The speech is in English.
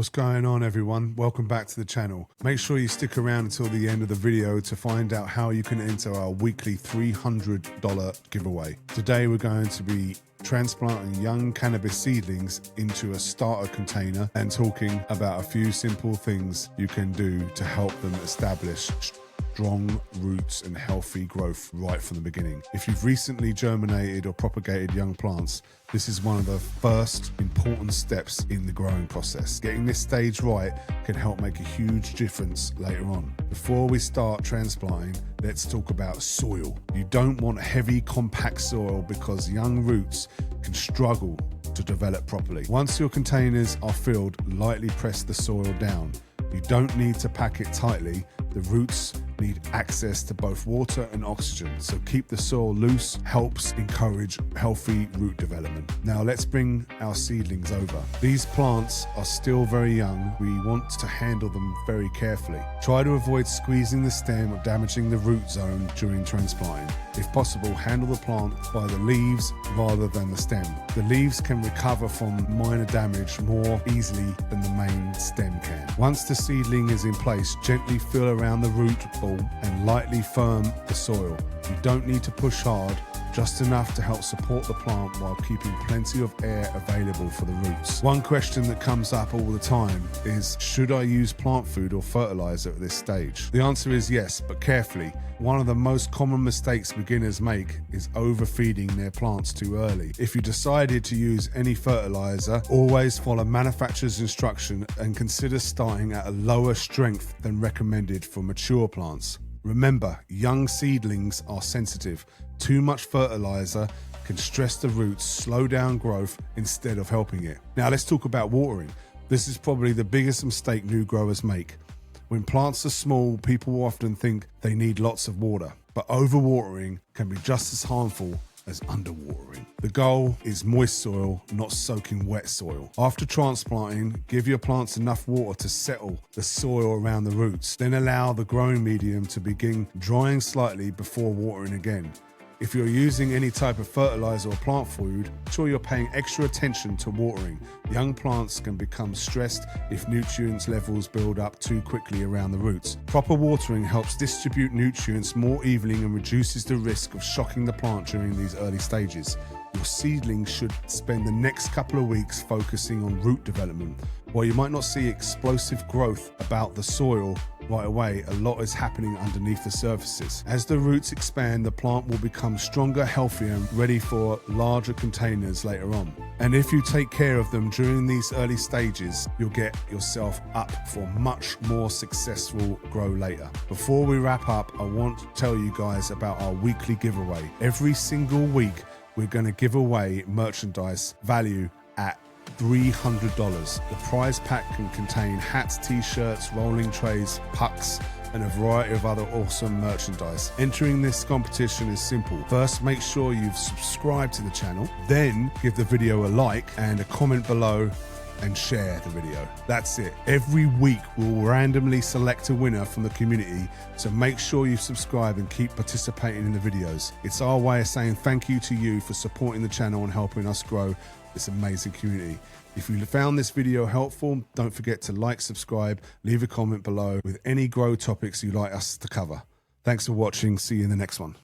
What's going on, everyone? Welcome back to the channel. Make sure you stick around until the end of the video to find out how you can enter our weekly $300 giveaway. Today we're going to be transplanting young cannabis seedlings into a starter container and talking about a few simple things you can do to help them establish strong roots and healthy growth right from the beginning. If you've recently germinated or propagated young plants, this is one of the first important steps in the growing process. Getting this stage right can help make a huge difference later on. Before we start transplanting, let's talk about soil. You don't want heavy, compact soil because young roots can struggle to develop properly. Once your containers are filled, lightly press the soil down. You don't need to pack it tightly. The roots need access to both water and oxygen, so keep the soil loose helps encourage healthy root development. Now let's bring our seedlings over. These plants are still very young. We want to handle them very carefully. Try to avoid squeezing the stem or damaging the root zone during transplanting. If possible, handle the plant by the leaves rather than the stem. The leaves can recover from minor damage more easily than the main stem can. Once the seedling is in place, gently feel around the root ball and lightly firm the soil. You don't need to push hard, just enough to help support the plant while keeping plenty of air available for the roots. One question that comes up all the time is, should I use plant food or fertilizer at this stage? The answer is yes, but carefully. One of the most common mistakes beginners make is overfeeding their plants too early. If you decided to use any fertilizer, always follow manufacturer's instruction and consider starting at a lower strength than recommended for mature plants. Remember, young seedlings are sensitive. Too much fertilizer can stress the roots, slow down growth instead of helping it. Now let's talk about watering. This is probably the biggest mistake new growers make. When plants are small, people often think they need lots of water, but overwatering can be just as harmful as underwatering. The goal is moist soil, not soaking wet soil. After transplanting, give your plants enough water to settle the soil around the roots. Then allow the growing medium to begin drying slightly before watering again. If you're using any type of fertilizer or plant food, ensure you're paying extra attention to watering. Young plants can become stressed if nutrients levels build up too quickly around the roots. Proper watering helps distribute nutrients more evenly and reduces the risk of shocking the plant during these early stages. Your seedlings should spend the next couple of weeks focusing on root development. While you might not see explosive growth about the soil right away, a lot is happening underneath the surfaces. As the roots expand, the plant will become stronger, healthier, and ready for larger containers later on. And if you take care of them during these early stages, you'll get yourself up for much more successful grow later. Before we wrap up, I want to tell you guys about our weekly giveaway. Every single week, we're going to give away merchandise value at $300. The prize pack can contain hats, t-shirts, rolling trays, pucks, and a variety of other awesome merchandise. Entering this competition is simple. First, make sure you've subscribed to the channel, then give the video a like and a comment below and share the video. That's it. Every week we'll randomly select a winner from the community, so make sure you subscribe and keep participating in the videos. It's our way of saying thank you to you for supporting the channel and helping us grow this amazing community. If you found this video helpful, don't forget to like, subscribe, leave a comment below with any grow topics you'd like us to cover. Thanks for watching. See you in the next one.